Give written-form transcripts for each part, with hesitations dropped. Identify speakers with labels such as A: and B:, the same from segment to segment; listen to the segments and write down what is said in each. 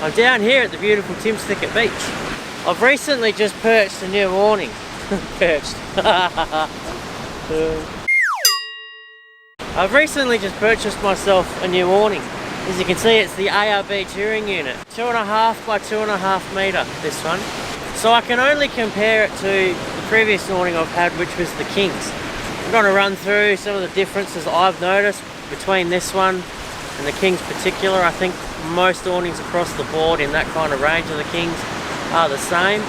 A: I'm down here at the beautiful Tim's Thicket Beach. I've recently just purchased a new awning. I've recently just purchased myself a new awning. As you can see, it's the ARB touring unit. 2.5 by 2.5 metre, this one. So I can only compare it to the previous awning I've had, which was the King's. I'm going to run through some of the differences I've noticed between this one and the King's particular. I think most awnings across the board in that kind of range of the King's are the same.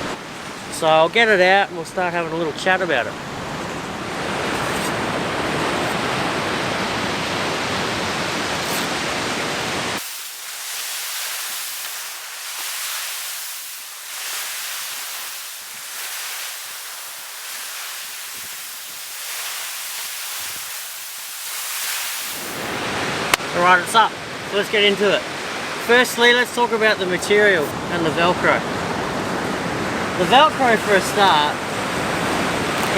A: So I'll get it out and we'll start having a little chat about it. Alright, it's up. So let's get into it. Firstly, let's talk about the material and the Velcro. The Velcro, for a start,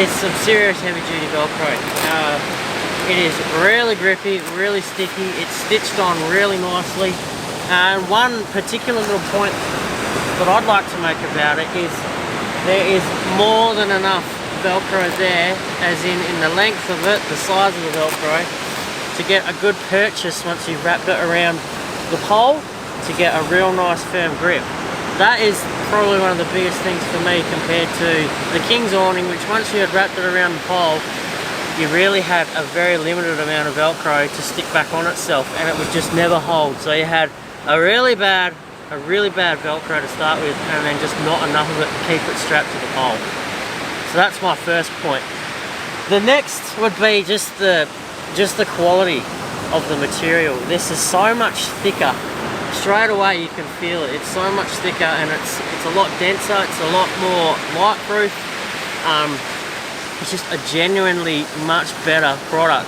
A: is some serious heavy duty Velcro. It is really grippy, really sticky, it's stitched on really nicely. And one particular little point that I'd like to make about it is there is more than enough Velcro there, as in the length of it, the size of the Velcro, to get a good purchase once you've wrapped it around the pole to get a real nice firm grip. That is probably one of the biggest things for me compared to the King's awning, which once you had wrapped it around the pole, you really had a very limited amount of Velcro to stick back on itself, and it would just never hold. So you had a really bad Velcro to start with, and then just not enough of it to keep it strapped to the pole. So that's my first point. The next would be just the quality of the material. This is so much thicker. Straight away you can feel it. It's so much thicker, and it's a lot denser, it's a lot more lightproof. It's just a genuinely much better product.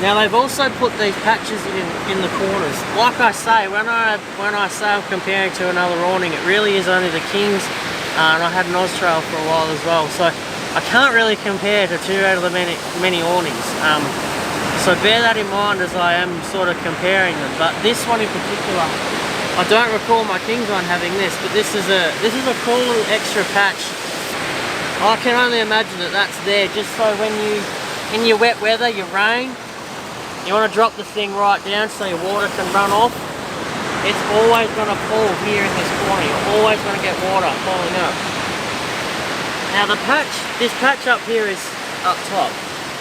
A: Now they've also put these patches in the corners. Like I say, when I say I'm comparing to another awning, it really is only the King's, and I had an Austrail for a while as well. So I can't really compare to two out of the many awnings. So bear that in mind as I am sort of comparing them. But this one in particular, I don't recall my King's one having this, but this is a cool little extra patch. I can only imagine that that's there just so when you, in your wet weather, your rain, you want to drop the thing right down so your water can run off. It's always going to fall here in this corner. You're always going to get water falling up. Now this patch up here is up top.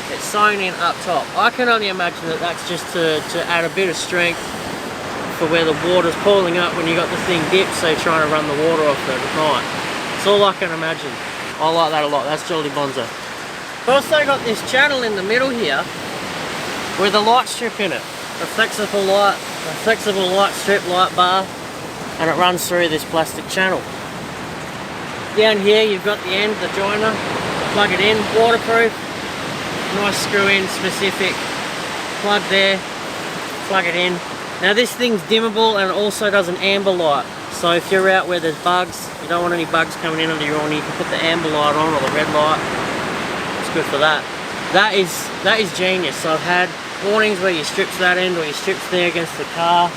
A: It's sewn in up top. I can only imagine that that's just to add a bit of strength for where the water's pooling up when you got the thing dipped, so you're trying to run the water off at night. That's all I can imagine. I like that a lot. That's Jolly Bonzo. I've also got this channel in the middle here with a light strip in it. A flexible light strip, light bar, and it runs through this plastic channel. Down here you've got the end, the joiner, plug it in, waterproof. Nice screw-in specific plug there, plug it in. Now this thing's dimmable and it also does an amber light. So if you're out where there's bugs, you don't want any bugs coming in under your awning, you can put the amber light on or the red light. It's good for that. That is genius. So I've had awnings where you strip to that end or you strip there against the car.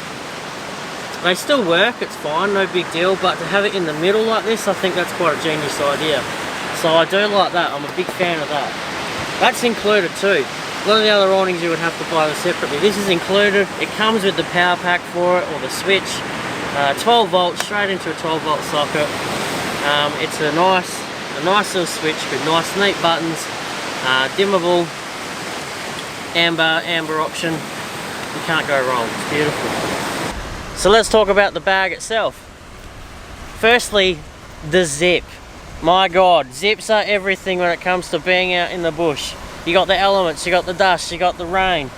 A: They still work, it's fine, no big deal, but to have it in the middle like this, I think that's quite a genius idea. So I do like that, I'm a big fan of that. That's included too. A lot of the other awnings you would have to buy them separately. This is included. It comes with the power pack for it, or the switch. 12 volts, straight into a 12 volt socket. It's a nice little switch with nice neat buttons. Dimmable, amber option. You can't go wrong, it's beautiful. So let's talk about the bag itself. Firstly, the zip. My God, zips are everything when it comes to being out in the bush. You got the elements, you got the dust, you got the rain.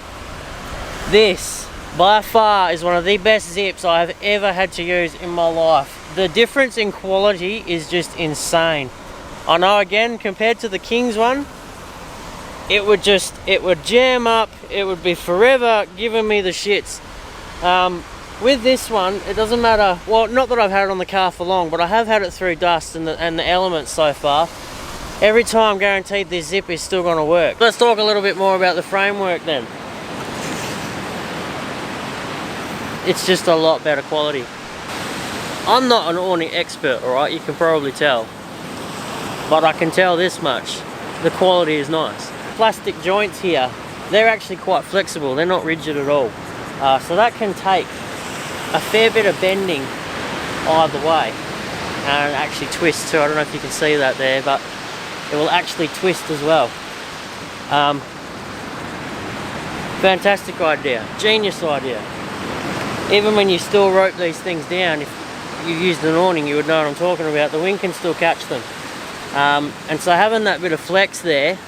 A: This, by far, is one of the best zips I have ever had to use in my life. The difference in quality is just insane. I know, again, compared to the King's one, it would jam up, it would be forever giving me the shits. With this one, it doesn't matter, well, not that I've had it on the car for long, but I have had it through dust and the elements so far. Every time, guaranteed, this zip is still going to work. Let's talk a little bit more about the framework then. It's just a lot better quality. I'm not an awning expert, alright, you can probably tell. But I can tell this much, the quality is nice. Plastic joints here, they're actually quite flexible, they're not rigid at all. So that can take a fair bit of bending either way. And it actually twists too, I don't know if you can see that there, but it will actually twist as well. Fantastic idea, genius idea. Even when you still rope these things down, if you used an awning, you would know what I'm talking about. The wind can still catch them. And so having that bit of flex there,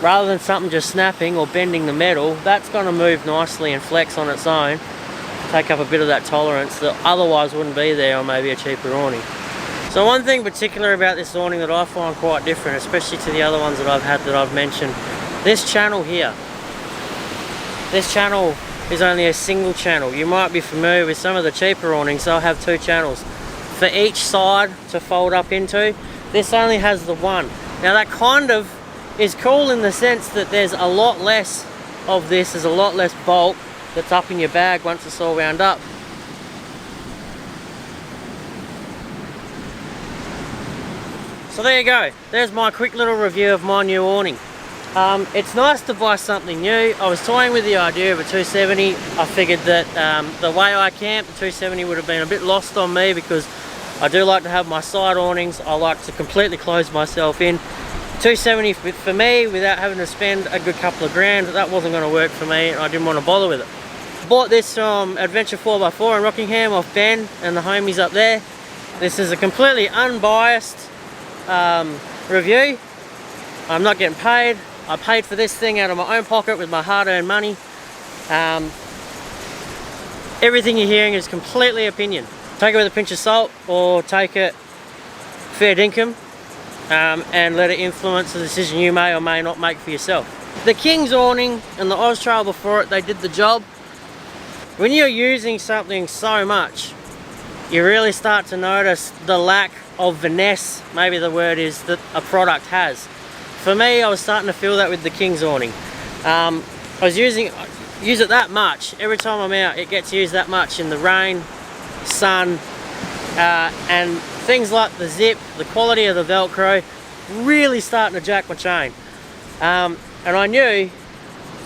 A: rather than something just snapping or bending the metal, that's going to move nicely and flex on its own, take up a bit of that tolerance that otherwise wouldn't be there on maybe a cheaper awning. So one thing particular about this awning that I find quite different, especially to the other ones that I've had that I've mentioned, this channel here. This channel is only a single channel. You might be familiar with some of the cheaper awnings, they'll have two channels for each side to fold up into. This only has the one. Now that kind of is cool in the sense that there's a lot less of this, there's a lot less bulk that's up in your bag once it's all wound up. So there you go, there's my quick little review of my new awning. It's nice to buy something new. I was toying with the idea of a 270. I figured that the way I camp, the 270 would have been a bit lost on me because I do like to have my side awnings. I like to completely close myself in. 270 for me, without having to spend a good couple of grand, that wasn't going to work for me and I didn't want to bother with it. Bought this from Adventure 4x4 in Rockingham off Ben and the homies up there. This is a completely unbiased review. I'm not getting paid. I paid for this thing out of my own pocket with my hard-earned money. Everything you're hearing is completely opinion. Take it with a pinch of salt or take it fair dinkum and let it influence the decision you may or may not make for yourself. The King's awning and the Oz Trail before it, they did the job. When you're using something so much, you really start to notice the lack of finesse, maybe the word is, that a product has. For me, I was starting to feel that with the King's awning. I use it that much. Every time I'm out, it gets used that much in the rain, sun, and things like the zip, the quality of the Velcro, really starting to jack my chain. And I knew,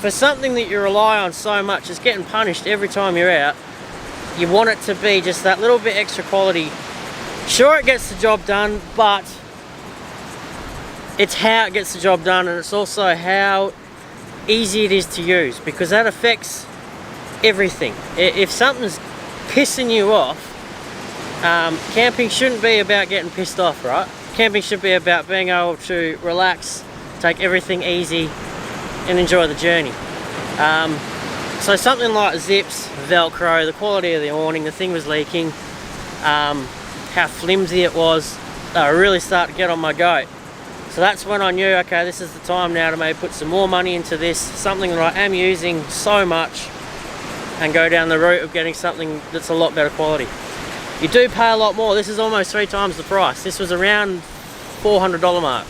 A: for something that you rely on so much, it's getting punished every time you're out, you want it to be just that little bit extra quality. Sure, it gets the job done, but it's how it gets the job done, and it's also how easy it is to use, because that affects everything. If something's pissing you off, camping shouldn't be about getting pissed off, right? Camping should be about being able to relax, take everything easy, and enjoy the journey. So something like zips, Velcro, the quality of the awning, the thing was leaking, how flimsy it was, really started to get on my goat. So that's when I knew, okay, this is the time now to maybe put some more money into this, something that I am using so much, and go down the route of getting something that's a lot better quality. You do pay a lot more. This is almost 3 times the price. This was around $400 mark.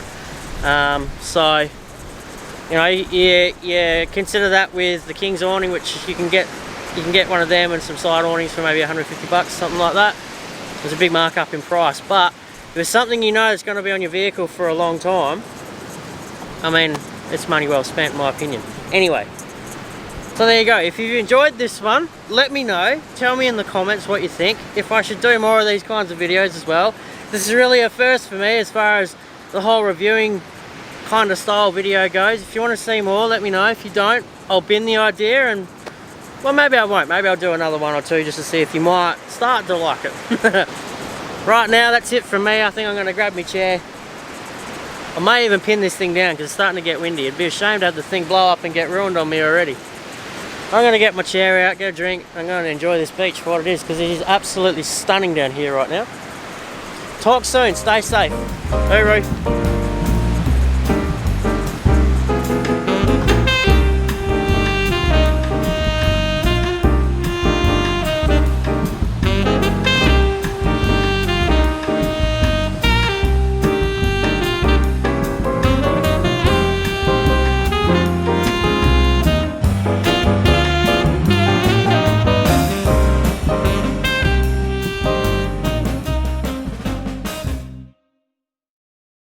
A: So, you know, you consider that with the King's awning, which you can get one of them and some side awnings for maybe 150 bucks, something like that. There's a big markup in price, but if it's something you know is going to be on your vehicle for a long time, I mean, it's money well spent in my opinion. Anyway, so there you go. If you've enjoyed this one, let me know. Tell me in the comments what you think. If I should do more of these kinds of videos as well. This is really a first for me as far as the whole reviewing kind of style video goes. If you want to see more, let me know. If you don't, I'll bin the idea and, well, maybe I won't. Maybe I'll do another one or two just to see if you might start to like it. Right now, that's it from me. I think I'm going to grab my chair. I may even pin this thing down because it's starting to get windy. It'd be a shame to have the thing blow up and get ruined on me already. I'm going to get my chair out, get a drink. I'm going to enjoy this beach for what it is, because it is absolutely stunning down here right now. Talk soon. Stay safe. Hooroo.